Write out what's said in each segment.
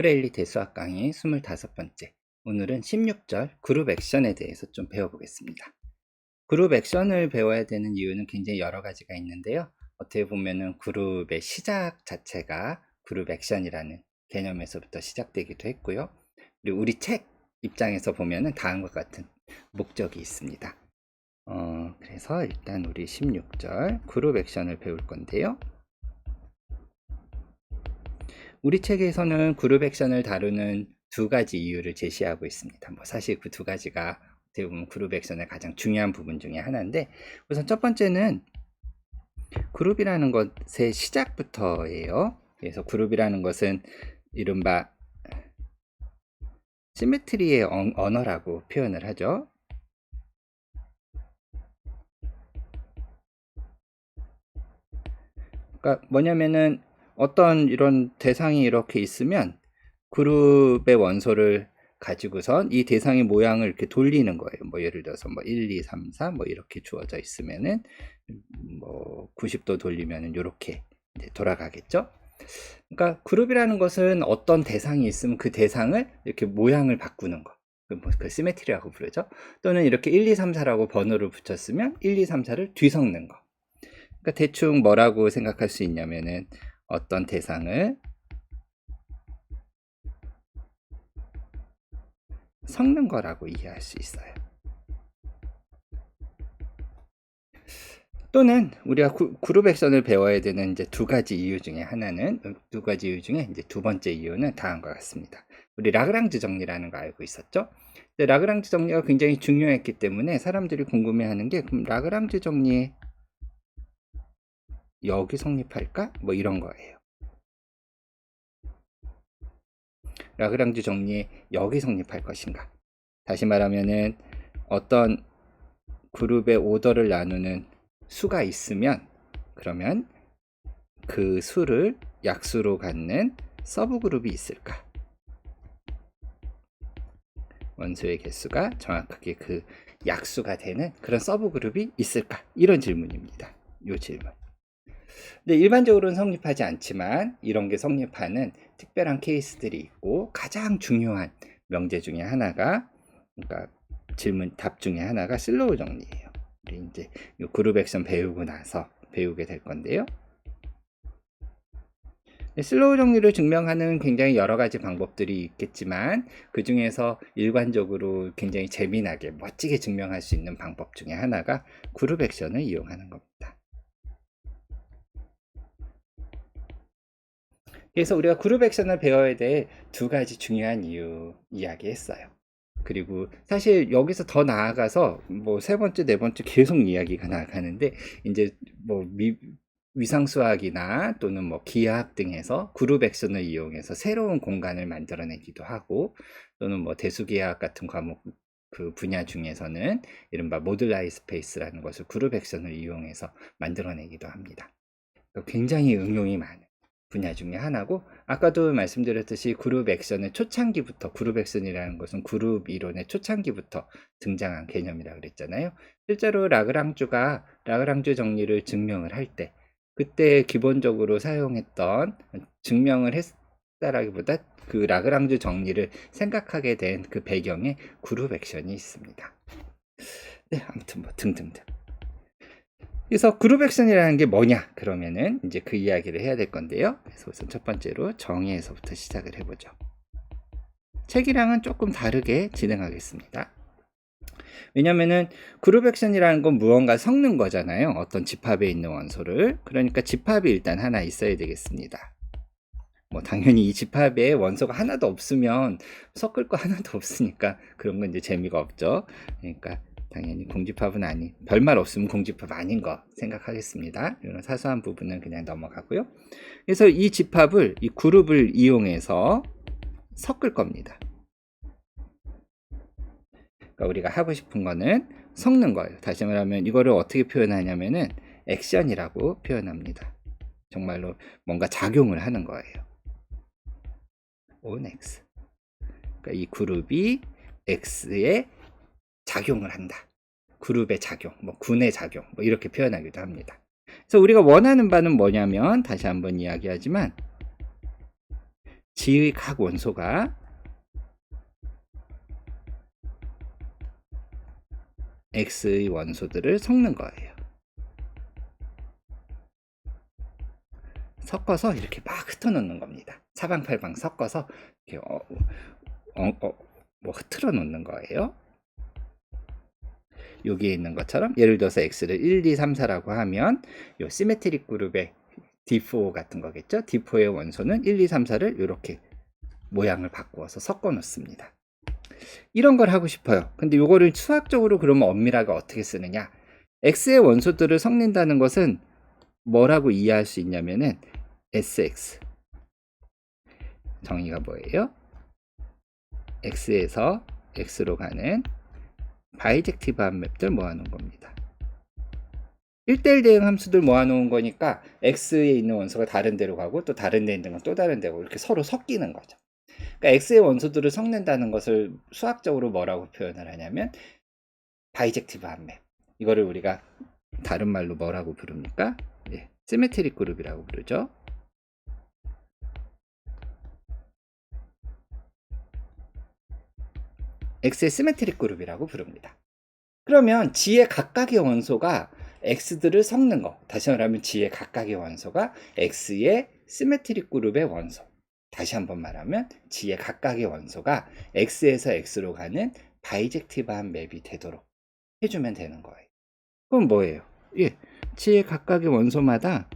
프레일리 대수학 강의 25번째. 오늘은 16절 그룹 액션에 대해서 좀 배워보겠습니다. 그룹 액션을 배워야 되는 이유는 굉장히 여러 가지가 있는데요. 어떻게 보면은 그룹의 시작 자체가 그룹 액션이라는 개념에서부터 시작되기도 했고요. 그리고 우리 책 입장에서 보면은 다음과 같은 목적이 있습니다. 그래서 일단 우리 16절 그룹 액션을 배울 건데요. 우리 책에서는 그룹 액션을 다루는 두 가지 이유를 제시하고 있습니다. 사실 그 두 가지가 어떻게 보면 그룹 액션의 가장 중요한 부분 중에 하나인데, 우선 첫 번째는 그룹이라는 것의 시작부터예요. 그래서 그룹이라는 것은 이른바 시메트리의 언어라고 표현을 하죠. 그러니까 뭐냐면은 어떤 이런 대상이 이렇게 있으면 그룹의 원소를 가지고선 이 대상의 모양을 이렇게 돌리는 거예요. 예를 들어서 1, 2, 3, 4 이렇게 주어져 있으면은 90도 돌리면은 이렇게 돌아가겠죠. 그러니까 그룹이라는 것은 어떤 대상이 있으면 그 대상을 이렇게 모양을 바꾸는 거. 그 시메트리라고 부르죠. 또는 이렇게 1, 2, 3, 4라고 번호를 붙였으면 1, 2, 3, 4를 뒤섞는 거. 그러니까 대충 뭐라고 생각할 수 있냐면은 어떤 대상을 섞는 거라고 이해할 수 있어요. 또는 우리가 그룹 액션을 배워야 되는 이제 두 가지 이유 중에 이제 두 번째 이유는 다음과 같습니다. 우리 라그랑즈 정리라는 거 알고 있었죠? 근데 라그랑즈 정리가 굉장히 중요했기 때문에 사람들이 궁금해하는 게, 그럼 라그랑즈 정리 여기 성립할까? 이런 거예요. 라그랑즈 정리 여기 성립할 것인가? 다시 말하면은 어떤 그룹의 오더를 나누는 수가 있으면, 그러면 그 수를 약수로 갖는 서브그룹이 있을까? 원소의 개수가 정확하게 그 약수가 되는 그런 서브그룹이 있을까? 이런 질문입니다. 이 질문. 근데 일반적으로는 성립하지 않지만 이런 게 성립하는 특별한 케이스들이 있고, 가장 중요한 명제 중에 하나가, 그러니까 답 중에 하나가 슬로우 정리예요. 우리 이제 이 그룹 액션 배우고 나서 배우게 될 건데요. 슬로우 정리를 증명하는 굉장히 여러 가지 방법들이 있겠지만, 그 중에서 일관적으로 굉장히 재미나게 멋지게 증명할 수 있는 방법 중에 하나가 그룹 액션을 이용하는 겁니다. 그래서 우리가 그룹 액션을 배워야 될 두 가지 중요한 이유 이야기했어요. 그리고 사실 여기서 더 나아가서 세 번째, 네 번째 계속 이야기가 나가는데, 이제 위상수학이나 또는 기하학 등에서 그룹 액션을 이용해서 새로운 공간을 만들어내기도 하고, 또는 대수기하학 같은 과목 그 분야 중에서는 이른바 모듈라이 스페이스라는 것을 그룹 액션을 이용해서 만들어내기도 합니다. 굉장히 응용이 많은 분야 중에 하나고, 아까도 말씀드렸듯이 그룹 액션의 초창기부터, 그룹 액션이라는 것은 그룹 이론의 초창기부터 등장한 개념이라 그랬잖아요. 실제로 라그랑주 정리를 증명을 할 때, 그때 기본적으로 사용했던, 증명을 했다라기보다 그 라그랑주 정리를 생각하게 된 그 배경에 그룹 액션이 있습니다. 네, 아무튼 등등등. 그래서 그룹 액션이라는 게 뭐냐? 그러면은 이제 그 이야기를 해야 될 건데요. 그래서 우선 첫 번째로 정의에서부터 시작을 해보죠. 책이랑은 조금 다르게 진행하겠습니다. 왜냐면은 그룹 액션이라는 건 무언가 섞는 거잖아요. 어떤 집합에 있는 원소를. 그러니까 집합이 일단 하나 있어야 되겠습니다. 당연히 이 집합에 원소가 하나도 없으면 섞을 거 하나도 없으니까 그런 건 이제 재미가 없죠. 그러니까 당연히 공집합은 별말 없으면 공집합 아닌 거 생각하겠습니다. 이런 사소한 부분은 그냥 넘어가고요. 그래서 이 집합을, 이 그룹을 이용해서 섞을 겁니다. 그러니까 우리가 하고 싶은 거는 섞는 거예요. 다시 말하면 이거를 어떻게 표현하냐면은 액션이라고 표현합니다. 정말로 뭔가 작용을 하는 거예요. on X. 그러니까 이 그룹이 X에 작용을 한다. 그룹의 작용, 군의 작용, 이렇게 표현하기도 합니다. 그래서 우리가 원하는 바는 뭐냐면, 다시 한번 이야기하지만, G의 각 원소가 X의 원소들을 섞는 거예요. 섞어서 이렇게 막 흩어놓는 겁니다. 사방팔방 섞어서 이렇게 뭐 흩어 놓는 거예요. 여기에 있는 것처럼 예를 들어서 X를 1, 2, 3, 4라고 하면 요 시메트릭 그룹의 D4 같은 거겠죠. D4의 원소는 1, 2, 3, 4를 이렇게 모양을 바꾸어서 섞어 놓습니다. 이런 걸 하고 싶어요. 근데 요거를 수학적으로 그러면 엄밀하게 어떻게 쓰느냐? X의 원소들을 섞는다는 것은 뭐라고 이해할 수 있냐면은 SX 정의가 뭐예요? X에서 X로 가는 바이젝티브한 맵들 모아놓은 겁니다. 1대1 대응 함수들 모아놓은 거니까 X에 있는 원소가 다른 데로 가고 또 다른 데 있는 건 또 다른 데고 이렇게 서로 섞이는 거죠. 그러니까 X의 원소들을 섞는다는 것을 수학적으로 뭐라고 표현을 하냐면 바이젝티브한 맵. 이거를 우리가 다른 말로 뭐라고 부릅니까? 예, 시메트릭 그룹이라고 부르죠. X의 시메트릭 그룹이라고 부릅니다. 그러면 G의 각각의 원소가 X들을 섞는 거. 다시 말하면 G의 각각의 원소가 X의 시메트릭 그룹의 원소. 다시 한번 말하면 G의 각각의 원소가 X에서 X로 가는 바이젝티브한 맵이 되도록 해주면 되는 거예요. 그럼 뭐예요? 예, G의 각각의 원소마다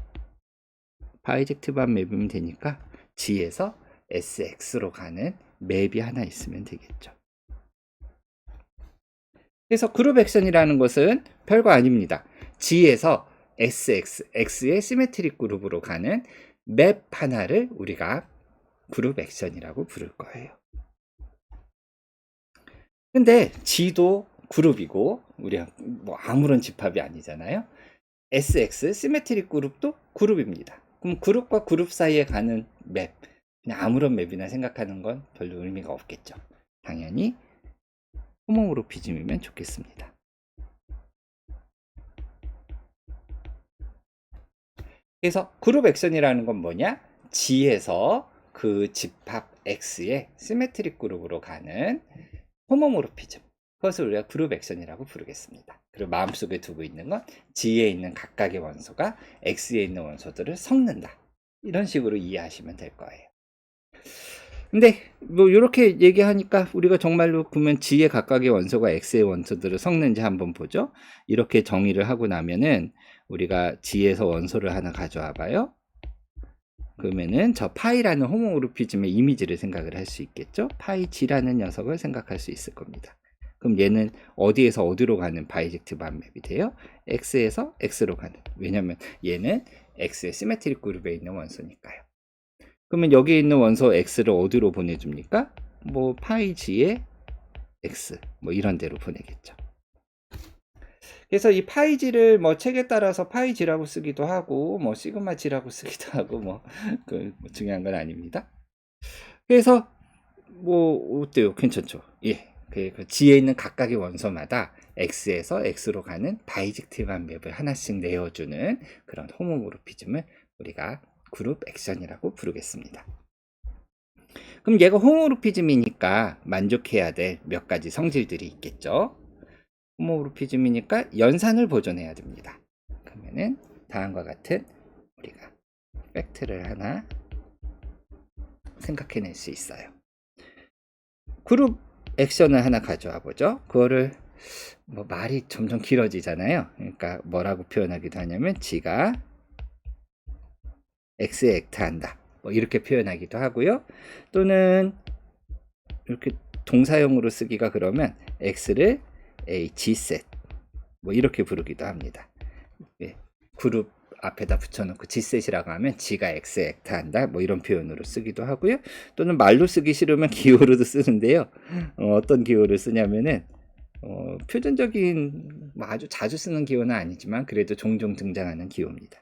바이젝티브한 맵이면 되니까 G에서 SX로 가는 맵이 하나 있으면 되겠죠. 그래서 그룹 액션이라는 것은 별거 아닙니다. G에서 SX, X의 시메트릭 그룹으로 가는 맵 하나를 우리가 그룹 액션이라고 부를 거예요. 근데 G도 그룹이고 우리가 뭐 아무런 집합이 아니잖아요. SX, 시메트릭 그룹도 그룹입니다. 그럼 그룹과 그룹 사이에 가는 맵, 그냥 아무런 맵이나 생각하는 건 별로 의미가 없겠죠. 당연히 호모모로피즘이면 좋겠습니다. 그래서 그룹 액션이라는 건 뭐냐? G에서 그 집합 X의 시메트릭 그룹으로 가는 호모모로피즘. 그것을 우리가 그룹 액션이라고 부르겠습니다. 그리고 마음속에 두고 있는 건 G에 있는 각각의 원소가 X에 있는 원소들을 섞는다. 이런 식으로 이해하시면 될 거예요. 근데 뭐 이렇게 얘기하니까 우리가 정말로 그러면 G의 각각의 원소가 X의 원소들을 섞는지 한번 보죠. 이렇게 정의를 하고 나면은 우리가 G에서 원소를 하나 가져와 봐요. 그러면은 저 파이라는 호모모르피즘의 이미지를 생각을 할 수 있겠죠. 파이 G라는 녀석을 생각할 수 있을 겁니다. 그럼 얘는 어디에서 어디로 가는 바이젝티브한 맵이 돼요? X에서 X로 가는. 왜냐면 얘는 X의 시메트릭 그룹에 있는 원소니까요. 그러면 여기 있는 원소 X를 어디로 보내줍니까? 뭐 파이 G의 X 뭐 이런 데로 보내겠죠. 그래서 이 파이 G를 뭐 책에 따라서 파이 G라고 쓰기도 하고 뭐 시그마 G라고 쓰기도 하고 뭐 중요한 건 아닙니다. 그래서 뭐 어때요? 괜찮죠? 예. 그 G에 있는 각각의 원소마다 X에서 X로 가는 바이젝티브한 맵을 하나씩 내어주는 그런 호모모르피즘을 우리가 그룹 액션이라고 부르겠습니다. 그럼 얘가 호모모르피즘이니까 만족해야 될 몇 가지 성질들이 있겠죠. 호모모르피즘이니까 연산을 보존해야 됩니다. 그러면은 다음과 같은 우리가 팩트를 하나 생각해낼 수 있어요. 그룹 액션을 하나 가져와 보죠. 그거를 뭐 말이 점점 길어지잖아요. 그러니까 뭐라고 표현하기도 하냐면 G가 X에 액트한다. 뭐 이렇게 표현하기도 하고요. 또는 이렇게 동사형으로 쓰기가 그러면 X를 A, G셋 뭐 이렇게 부르기도 합니다. 예, 그룹 앞에다 붙여놓고 G셋이라고 하면 G가 X에 액트한다 뭐 이런 표현으로 쓰기도 하고요. 또는 말로 쓰기 싫으면 기호로도 쓰는데요. 어떤 기호를 쓰냐면은 표준적인 뭐 아주 자주 쓰는 기호는 아니지만 그래도 종종 등장하는 기호입니다.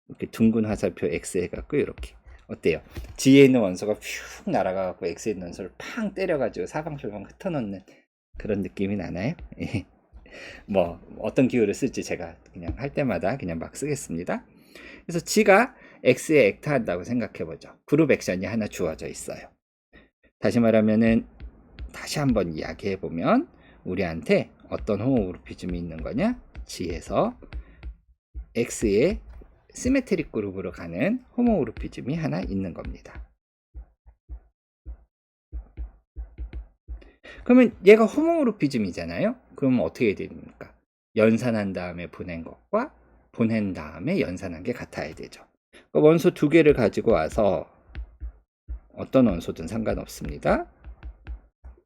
이렇게 둥근 화살표 X 해갖고 이렇게 어때요? G에 있는 원소가 휙 날아가갖고 X에 있는 원소를 팡 때려가지고 사방팔방 흩어놓는 그런 느낌이 나나요? 뭐 어떤 기호를 쓸지 제가 그냥 할 때마다 그냥 막 쓰겠습니다. 그래서 G가 X에 액트한다고 생각해보죠. 그룹 액션이 하나 주어져 있어요. 다시 말하면은 다시 한번 이야기해보면 우리한테 어떤 호모모르피즘이 있는 거냐? G에서 X의 시메트릭 그룹으로 가는 호모모르피즘이 하나 있는 겁니다. 그러면 얘가 호모모르피즘이잖아요. 그러면 어떻게 해야 됩니까? 연산한 다음에 보낸 것과 보낸 다음에 연산한 게 같아야 되죠. 그러니까 원소 두 개를 가지고 와서 어떤 원소든 상관없습니다.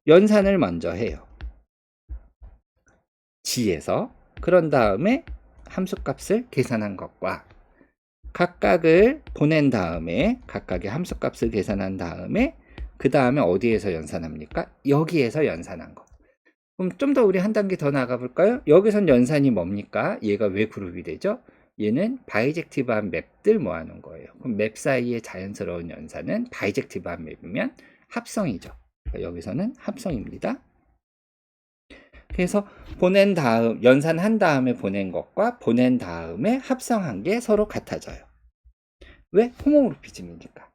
연산을 먼저 해요. G에서. 그런 다음에 함수값을 계산한 것과 각각을 보낸 다음에 각각의 함수값을 계산한 다음에 그 다음에 어디에서 연산합니까? 여기에서 연산한 거. 그럼 좀 더 우리 한 단계 더 나가 볼까요? 여기선 연산이 뭡니까? 얘가 왜 그룹이 되죠? 얘는 바이젝티브한 맵들 모아놓은 거예요. 그럼 맵 사이의 자연스러운 연산은 바이젝티브한 맵이면 합성이죠. 그러니까 여기서는 합성입니다. 그래서 보낸 다음, 연산한 다음에 보낸 것과 보낸 다음에 합성한 게 서로 같아져요. 왜? 호모모르피즘이니까.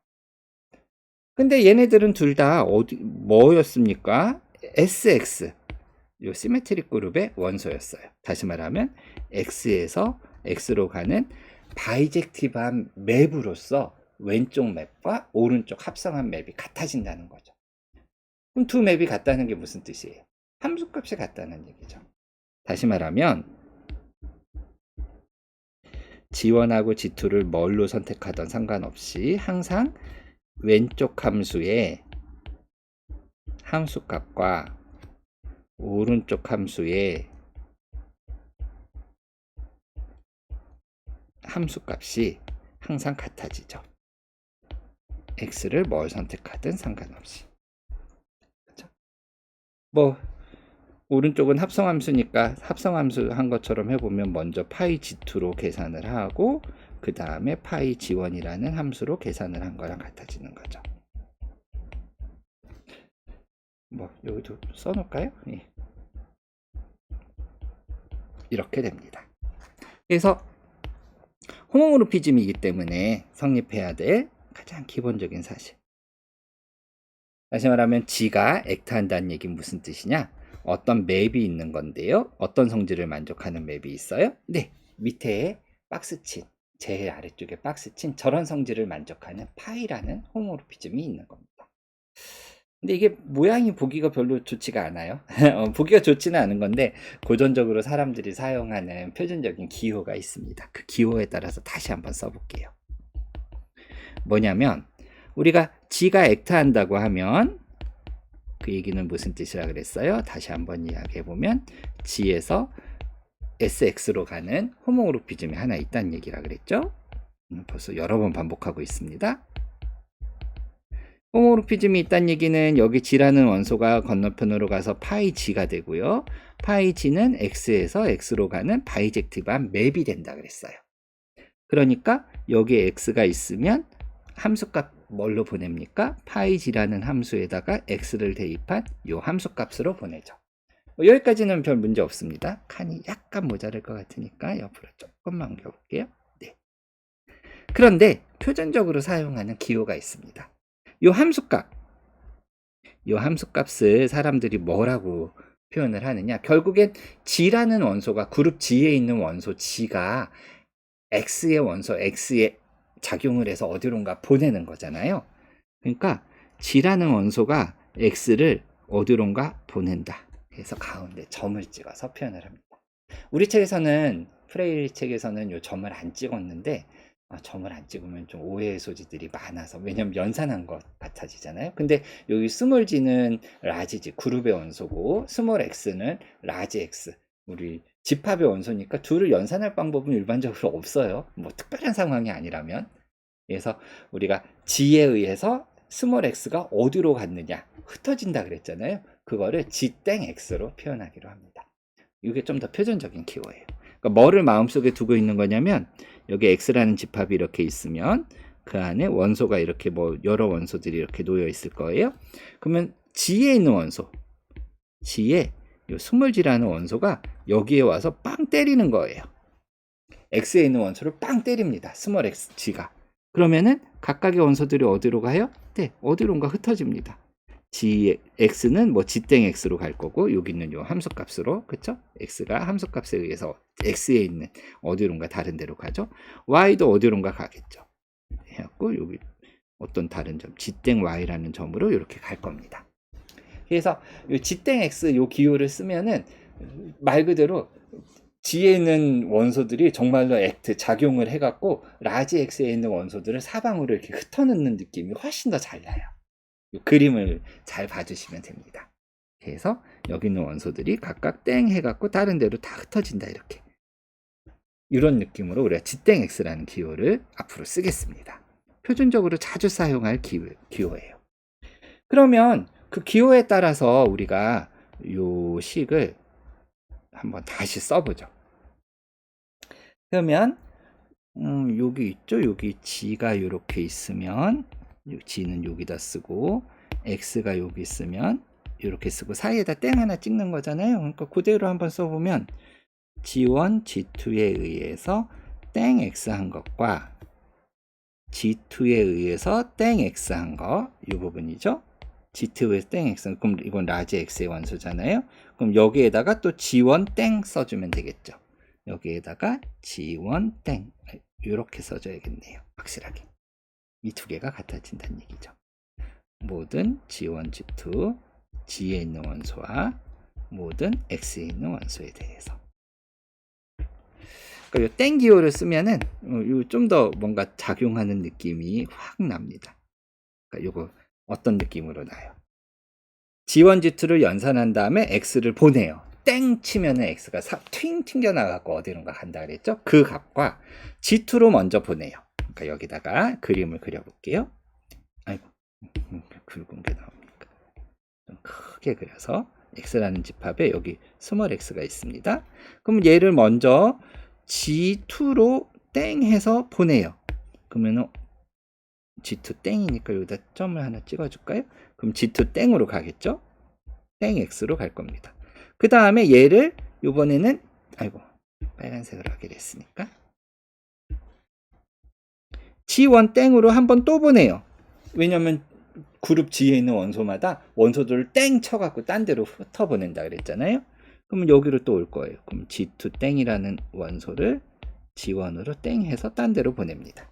근데 얘네들은 둘 다 뭐였습니까? SX. 요 시메트릭 그룹의 원소였어요. 다시 말하면 X에서 X로 가는 바이젝티브한 맵으로서 왼쪽 맵과 오른쪽 합성한 맵이 같아진다는 거죠. 그럼 두 맵이 같다는 게 무슨 뜻이에요? 함수값이 같다는 얘기죠. 다시 말하면 G1하고 G2를 뭘로 선택하던 상관없이 항상 왼쪽 함수의 함수값과 오른쪽 함수의 함수값이 항상 같아지죠. X를 뭘 선택하든 상관없이. 그렇죠? 뭐 오른쪽은 합성함수니까 합성함수 한 것처럼 해보면 먼저 파이 G2로 계산을 하고 그 다음에 파이 G1이라는 함수로 계산을 한 거랑 같아지는 거죠. 뭐 여기도 써놓을까요? 예. 이렇게 됩니다. 그래서 호모모르피즘이기 때문에 성립해야 될 가장 기본적인 사실. 다시 말하면 G가 액트한다는 얘기는 무슨 뜻이냐? 어떤 맵이 있는 건데요. 어떤 성질을 만족하는 맵이 있어요? 네, 밑에 박스 친, 제일 아래쪽에 박스 친 저런 성질을 만족하는 파이라는 호모모르피즘이 있는 겁니다. 근데 이게 모양이 보기가 별로 좋지가 않아요. 보기가 좋지는 않은 건데 고전적으로 사람들이 사용하는 표준적인 기호가 있습니다. 그 기호에 따라서 다시 한번 써볼게요. 뭐냐면 우리가 G가 액트한다고 하면 그 얘기는 무슨 뜻이라 그랬어요? 다시 한번 이야기해보면 G에서 SX로 가는 호모모르피즘이 하나 있다는 얘기라 그랬죠? 벌써 여러 번 반복하고 있습니다. 호모모르피즘이 있다는 얘기는 여기 G라는 원소가 건너편으로 가서 파이 G가 되고요. 파이 G는 X에서 X로 가는 바이젝티브한 맵이 된다 그랬어요. 그러니까 여기에 X가 있으면 함수값 뭘로 보냅니까? 파이 G라는 함수에다가 X를 대입한 이 함수값으로 보내죠. 여기까지는 별 문제 없습니다. 칸이 약간 모자랄 것 같으니까 옆으로 조금만 옮겨볼게요. 네. 그런데 표준적으로 사용하는 기호가 있습니다. 이 함수값을 사람들이 뭐라고 표현을 하느냐? 결국엔 G라는 원소가 그룹 G에 있는 원소 G가 X의 원소 X에 작용을 해서 어디론가 보내는 거잖아요. 그러니까 G라는 원소가 X를 어디론가 보낸다. 그래서 가운데 점을 찍어서 표현을 합니다. 우리 책에서는 프레일 책에서는 이 점을 안 찍었는데 점을 안 찍으면 좀 오해의 소지들이 많아서 왜냐면 연산한 것 같아지잖아요. 근데 여기 스몰 G는 라지 G 그룹의 원소고 스몰 X는 라지 X 우리 집합의 원소니까 둘을 연산할 방법은 일반적으로 없어요. 뭐 특별한 상황이 아니라면. 그래서 우리가 G에 의해서 스몰 x가 어디로 갔느냐 흩어진다 그랬잖아요. 그거를 G-X로 표현하기로 합니다. 이게 좀 더 표준적인 기호예요. 그러니까 뭐를 마음속에 두고 있는 거냐면 여기 X라는 집합이 이렇게 있으면 그 안에 원소가 이렇게 뭐 여러 원소들이 이렇게 놓여 있을 거예요. 그러면 G에 있는 원소, G에 이 스몰 G라는 원소가 여기에 와서 빵 때리는 거예요. X에 있는 원소를 빵 때립니다. 스몰 X G가. 그러면은 각각의 원소들이 어디로 가요? 네, 어디론가 흩어집니다. x는 뭐 g 땡 x로 갈 거고, 여기는 요 함수값으로, 그쵸? x가 함수값에 의해서 x에 있는 어디론가 다른 데로 가죠. y도 어디론가 가겠죠. 해갖고 여기 어떤 다른 점 g 땡 y라는 점으로 이렇게 갈 겁니다. 그래서 요 g 땡 x 요 기호를 쓰면은 말 그대로 G에 있는 원소들이 정말로 작용을 해갖고 라지 X에 있는 원소들을 사방으로 이렇게 흩어놓는 느낌이 훨씬 더 잘 나요. 이 그림을 잘 봐주시면 됩니다. 그래서 여기 있는 원소들이 각각 땡 해갖고 다른 데로 다 흩어진다, 이렇게. 이런 느낌으로 우리가 G땡X라는 기호를 앞으로 쓰겠습니다. 표준적으로 자주 사용할 기호예요. 그러면 그 기호에 따라서 우리가 요 식을 한번 다시 써보죠. 그러면 여기 있죠. 여기 G가 이렇게 있으면 G는 여기다 쓰고 X가 여기 있으면 이렇게 쓰고 사이에다 땡 하나 찍는 거잖아요. 그러니까 그대로 한번 써보면 G1, G2에 의해서 땡 X 한 것과 G2에 의해서 땡 X 한 거, 이 부분이죠. G2에서 땡 X, 그럼 이건 라지 X의 원소잖아요. 그럼 여기에다가 또 G1 땡 써주면 되겠죠. 여기에다가 G1 땡 이렇게 써줘야겠네요. 확실하게 이 두 개가 같아진다는 얘기죠. 모든 G1, G2, G에 있는 원소와 모든 X에 있는 원소에 대해서. 그러니까 땡 기호를 쓰면은 좀 더 뭔가 작용하는 느낌이 확 납니다. 그러니까 요거 어떤 느낌으로 나요? G1, G2를 연산한 다음에 X를 보내요. 땡 치면은 X가 튕 튕겨나가고 어디론가 간다 그랬죠? 그 값과 G2로 먼저 보내요. 그러니까 여기다가 그림을 그려볼게요. 아이고, 굵은 게 나옵니까? 좀 크게 그려서 X라는 집합에 여기 스몰 x가 있습니다. 그럼 얘를 먼저 G2로 땡 해서 보내요. 그러면은 G2 땡이니까 여기다 점을 하나 찍어줄까요? 그럼 G2 땡으로 가겠죠? 땡 X로 갈 겁니다. 그 다음에 얘를 이번에는 아이고 빨간색으로 하게 됐으니까 G1 땡으로 한번 또 보내요. 왜냐면 그룹 G에 있는 원소마다 원소들을 땡 쳐갖고 딴 데로 흩어보낸다 그랬잖아요. 그러면 여기로 또 올 거예요. 그럼 G2 땡이라는 원소를 G1으로 땡 해서 딴 데로 보냅니다.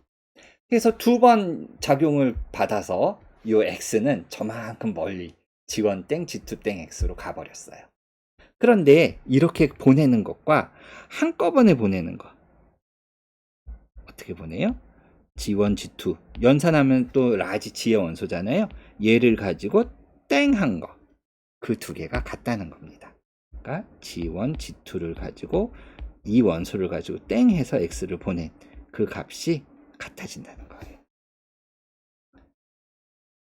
그래서 두 번 작용을 받아서 이 X는 저만큼 멀리 G1 땡, G2 땡 X로 가버렸어요. 그런데 이렇게 보내는 것과 한꺼번에 보내는 거 어떻게 보내요? G1, G2 연산하면 또 라지 G의 원소잖아요. 얘를 가지고 땡 한 거 그 두 개가 같다는 겁니다. 그러니까 G1, G2를 가지고 이 원소를 가지고 땡 해서 X를 보낸 그 값이 같아진다는 거예요.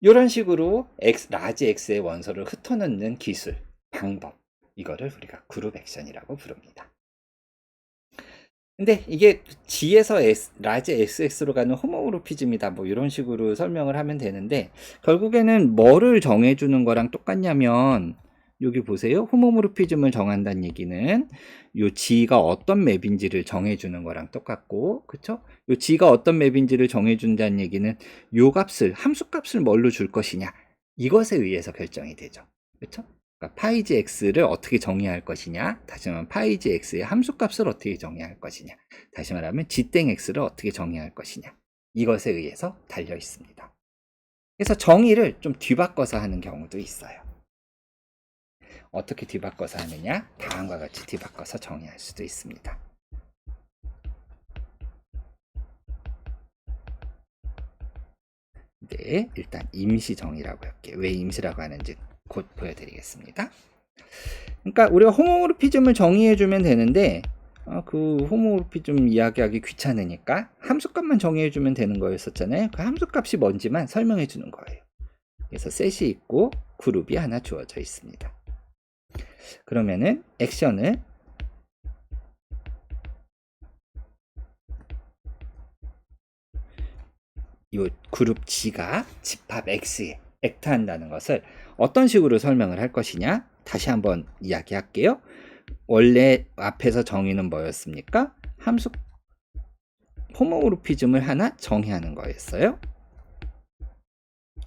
이런 식으로 라지 X의 원소를 흩어놓는 기술, 방법, 이거를 우리가 그룹 액션이라고 부릅니다. 근데 이게 G에서 라지 SX로 가는 호모모르피즘이다 뭐 이런 식으로 설명을 하면 되는데, 결국에는 뭐를 정해주는 거랑 똑같냐면 여기 보세요. 호모모르피즘을 정한다는 얘기는 요 G가 어떤 맵인지를 정해주는 거랑 똑같고, 그쵸? 요 G가 어떤 맵인지를 정해준다는 얘기는 요 값을, 함수값을 뭘로 줄 것이냐, 이것에 의해서 결정이 되죠. 그쵸? 그러니까 파이지 x를 어떻게 정의할 것이냐, 다시 말하면 파이지 x의 함수값을 어떻게 정의할 것이냐, 다시 말하면 g땡 x를 어떻게 정의할 것이냐, 이것에 의해서 달려 있습니다. 그래서 정의를 좀 뒤바꿔서 하는 경우도 있어요. 어떻게 뒤바꿔서 하느냐, 다음과 같이 뒤바꿔서 정의할 수도 있습니다. 네, 일단 임시 정의라고 할게요. 왜 임시라고 하는지 곧 보여드리겠습니다. 그러니까 우리가 호모모르피즘을 정의해주면 되는데 그 호모모르피즘 이야기하기 귀찮으니까 함수값만 정의해주면 되는 거였었잖아요. 그 함수값이 뭔지만 설명해주는 거예요. 그래서 셋이 있고 그룹이 하나 주어져 있습니다. 그러면은 액션을 이 그룹 G가 집합 X에 액트한다는 것을 어떤 식으로 설명을 할 것이냐, 다시 한번 이야기할게요. 원래 앞에서 정의는 뭐였습니까? 홈오모르피즘을 하나 정의하는 거였어요.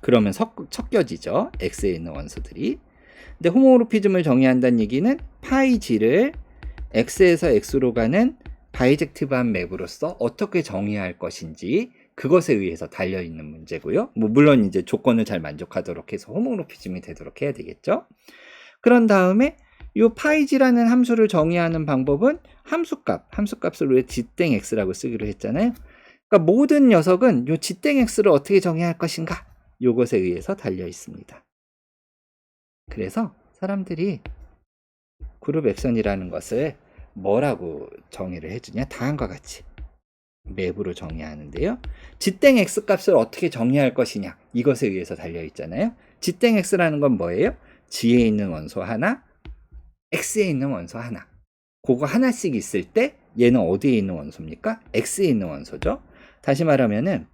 그러면 섞여지죠. X에 있는 원소들이. 근데 홈오모르피즘을 정의한다는 얘기는 파이 G를 X에서 X로 가는 바이젝티브한 맵으로서 어떻게 정의할 것인지 그것에 의해서 달려있는 문제고요. 뭐 물론 이제 조건을 잘 만족하도록 해서 홈오모르피즘이 되도록 해야 되겠죠. 그런 다음에 이 파이지라는 함수를 정의하는 방법은 함수값을 왜 G땡 X라고 쓰기로 했잖아요. 그러니까 모든 녀석은 이 G땡 X를 어떻게 정의할 것인가 이것에 의해서 달려 있습니다. 그래서 사람들이 그룹 액션이라는 것을 뭐라고 정의를 해주냐? 다음과 같이 맵으로 정의하는데요. G땡 X 값을 어떻게 정의할 것이냐 이것에 의해서 달려 있잖아요. G땡 X라는 건 뭐예요? G에 있는 원소 하나, X에 있는 원소 하나. 그거 하나씩 있을 때 얘는 어디에 있는 원소입니까? X에 있는 원소죠. 다시 말하면은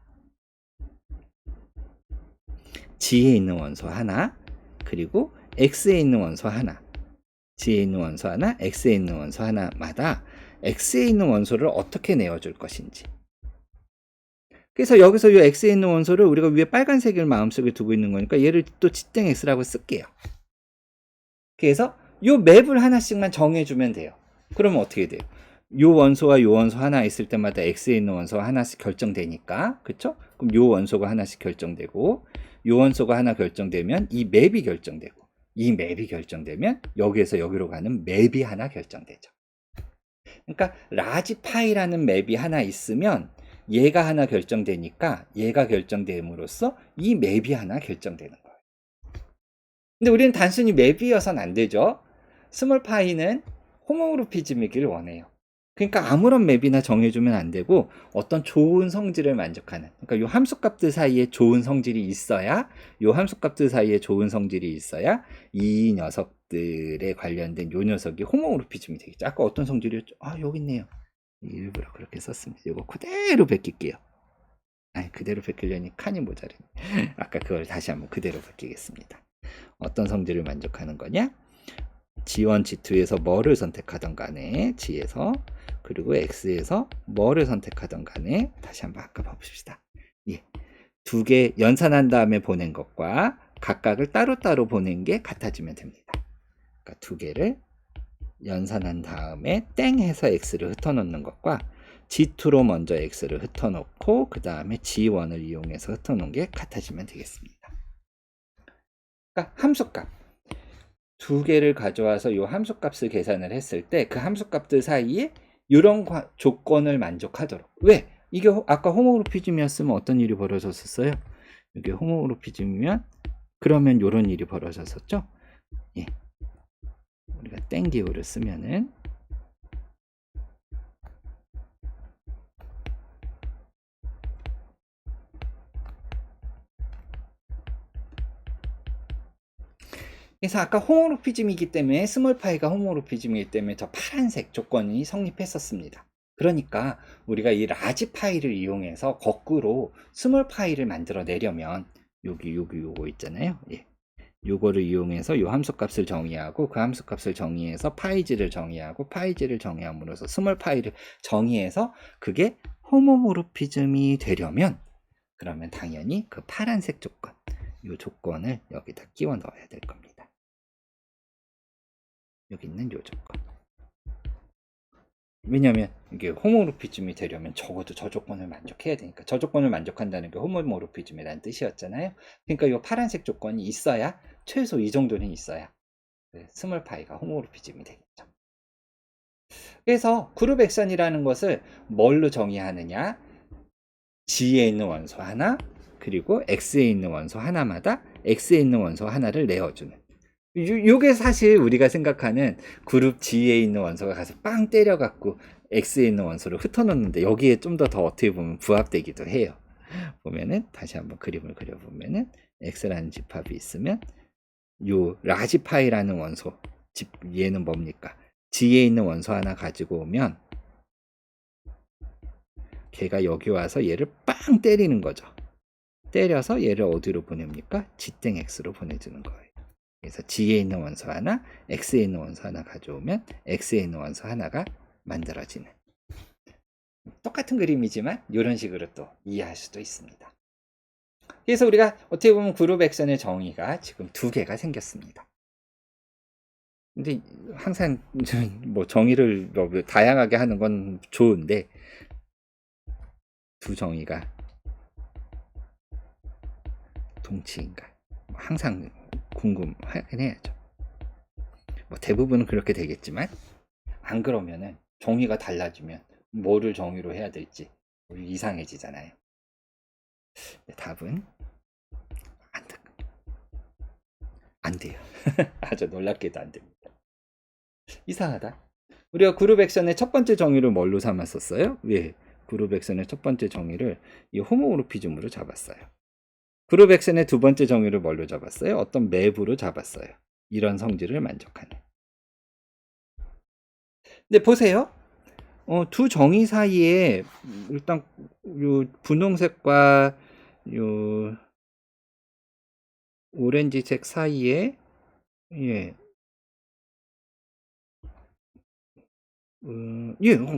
G에 있는 원소 하나, 그리고 X에 있는 원소 하나, G에 있는 원소 하나, X에 있는 원소 하나마다 X에 있는 원소를 어떻게 내어줄 것인지. 그래서 여기서 이 X에 있는 원소를 우리가 위에 빨간색을 마음속에 두고 있는 거니까 얘를 또 G땡 X라고 쓸게요. 그래서 이 맵을 하나씩만 정해주면 돼요. 그러면 어떻게 돼요? 요 원소와 요 원소 하나 있을 때마다 X에 있는 원소가 하나씩 결정되니까, 그쵸? 그럼 요 원소가 하나씩 결정되고, 요 원소가 하나 결정되면 이 맵이 결정되고, 이 맵이 결정되면 여기에서 여기로 가는 맵이 하나 결정되죠. 그러니까 라지 파이라는 맵이 하나 있으면 얘가 하나 결정되니까 얘가 결정됨으로써 이 맵이 하나 결정되는 거예요. 근데 우리는 단순히 맵이어서는 안 되죠. 스몰 파이는 홈오모르피즘이길 원해요. 그러니까 아무런 맵이나 정해주면 안 되고 어떤 좋은 성질을 만족하는, 그러니까 요 함수값들 사이에 좋은 성질이 있어야, 요 함수값들 사이에 좋은 성질이 있어야 이 녀석들에 관련된 요 녀석이 홈오모르피즘이 되겠죠. 아까 어떤 성질이었죠? 아, 여기 있네요. 일부러 그렇게 썼습니다. 이거 그대로 베낄게요. 아니, 그대로 베끼려니 칸이 모자르네. 아까 그걸 다시 한번 그대로 베끼겠습니다. 어떤 성질을 만족하는 거냐? G1, G2에서 뭐를 선택하던 간에 G에서, 그리고 X에서 뭐를 선택하던 간에 다시 한번 아까 봐봅시다. 예, 두 개 연산한 다음에 보낸 것과 각각을 따로따로 보낸 게 같아지면 됩니다. 그러니까 두 개를 연산한 다음에 땡 해서 X를 흩어놓는 것과 G2로 먼저 X를 흩어놓고 그 다음에 G1을 이용해서 흩어놓은 게 같아지면 되겠습니다. 그러니까 함수값 두 개를 가져와서 이 함수값을 계산을 했을 때 그 함수값들 사이에 이런 조건을 만족하도록. 왜? 이게 아까 홈오모르피즘이었으면 어떤 일이 벌어졌었어요? 이게 홈오모르피즘이면 그러면 이런 일이 벌어졌었죠? 예. 우리가 땡기호를 쓰면은 그래서 아까 홈오모르피즘이기 때문에 스몰 파이가 홈오모르피즘이기 때문에 저 파란색 조건이 성립했었습니다. 그러니까 우리가 이 라지 파이를 이용해서 거꾸로 스몰 파이를 만들어 내려면 요거 있잖아요. 예. 요거를 이용해서 요 함수값을 정의하고 그 함수값을 정의해서 파이지를 정의하고 파이지를 정의함으로써 스몰 파이를 정의해서 그게 홈오모르피즘이 되려면 그러면 당연히 그 파란색 조건, 요 조건을 여기다 끼워 넣어야 될 겁니다. 여기 있는 요 조건. 왜냐하면 이게 홈오모르피즘이 되려면 적어도 저 조건을 만족해야 되니까. 저 조건을 만족한다는 게 홈오모르피즘이라는 뜻이었잖아요. 그러니까 이 파란색 조건이 있어야, 최소 이 정도는 있어야 스몰 파이가 홈오모르피즘이 되겠죠. 그래서 그룹 액션이라는 것을 뭘로 정의하느냐? G에 있는 원소 하나, 그리고 X에 있는 원소 하나마다 X에 있는 원소 하나를 내어주는. 요게 사실 우리가 생각하는 그룹 G에 있는 원소가 가서 빵 때려갖고 X에 있는 원소를 흩어놓는데 여기에 좀 더 어떻게 보면 부합되기도 해요. 보면은 다시 한번 그림을 그려보면은 X라는 집합이 있으면 요 라지파이라는 원소, 얘는 뭡니까? G에 있는 원소 하나 가지고 오면 걔가 여기 와서 얘를 빵 때리는 거죠. 때려서 얘를 어디로 보냅니까? G땡 X로 보내주는 거예요. 그래서 G에 있는 원소 하나, X에 있는 원소 하나 가져오면 X에 있는 원소 하나가 만들어지는. 똑같은 그림이지만 이런 식으로 또 이해할 수도 있습니다. 그래서 우리가 어떻게 보면 그룹 액션의 정의가 지금 두 개가 생겼습니다. 근데 항상 뭐 정의를 뭐 다양하게 하는 건 좋은데 두 정의가 동치인가 항상 궁금하긴 해야죠. 뭐 대부분은 그렇게 되겠지만 안 그러면은 정의가 달라지면 뭐를 정의로 해야 될지 이상해지잖아요. 답은 안 돼요. 아주 놀랍게도 안 됩니다. 이상하다. 우리가 그룹 액션의 첫 번째 정의를 뭘로 삼았었어요? 예, 그룹 액션의 첫 번째 정의를 이 호모모르피즘으로 잡았어요. 그룹 액션의 두 번째 정의를 뭘로 잡았어요? 어떤 맵으로 잡았어요. 이런 성질을 만족하는. 근데 보세요. 두 정의 사이에 일단 요 분홍색과 요 오렌지색 사이에 예,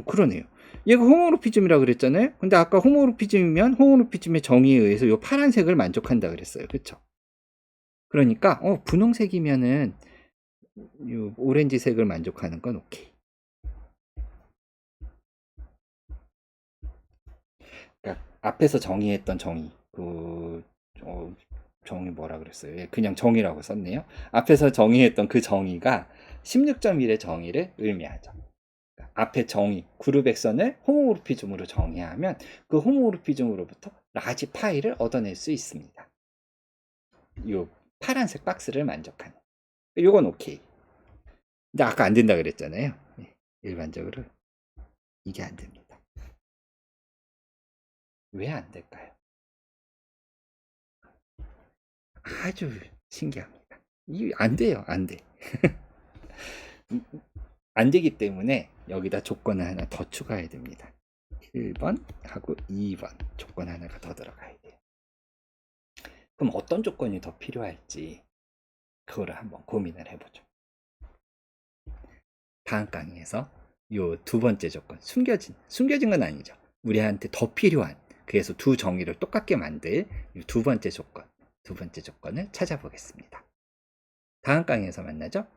그러네요. 얘가 호모로피즘이라 그랬잖아요. 근데 아까 호모로피즘이면 호모로피즘의 정의에 의해서 요 파란색을 만족한다 그랬어요. 그쵸? 그러니까 분홍색이면은 요 오렌지색을 만족하는 건 오케이. 그러니까 앞에서 정의했던 정의 정의 뭐라 그랬어요? 예, 그냥 정의라고 썼네요. 앞에서 정의했던 그 정의가 16.1의 정의를 의미하죠. 그러니까 앞에 정의, 그룹 액션을 호모모르피즘으로 정의하면 그 호모모르피즘으로부터 라지 파이를 얻어낼 수 있습니다. 요 파란색 박스를 만족하는. 요건 오케이. 근데 아까 안 된다 그랬잖아요. 예, 일반적으로 이게 안 됩니다. 왜 안 될까요? 아주 신기합니다. 안 돼요. 안 돼. 안 되기 때문에 여기다 조건을 하나 더 추가해야 됩니다. 1번 하고 2번 조건 하나가 더 들어가야 돼요. 그럼 어떤 조건이 더 필요할지 그거를 한번 고민을 해보죠. 다음 강의에서 요 두 번째 조건, 숨겨진 건 아니죠. 우리한테 더 필요한, 그래서 두 정의를 똑같게 만들 두 번째 조건을 찾아보겠습니다. 다음 강의에서 만나죠.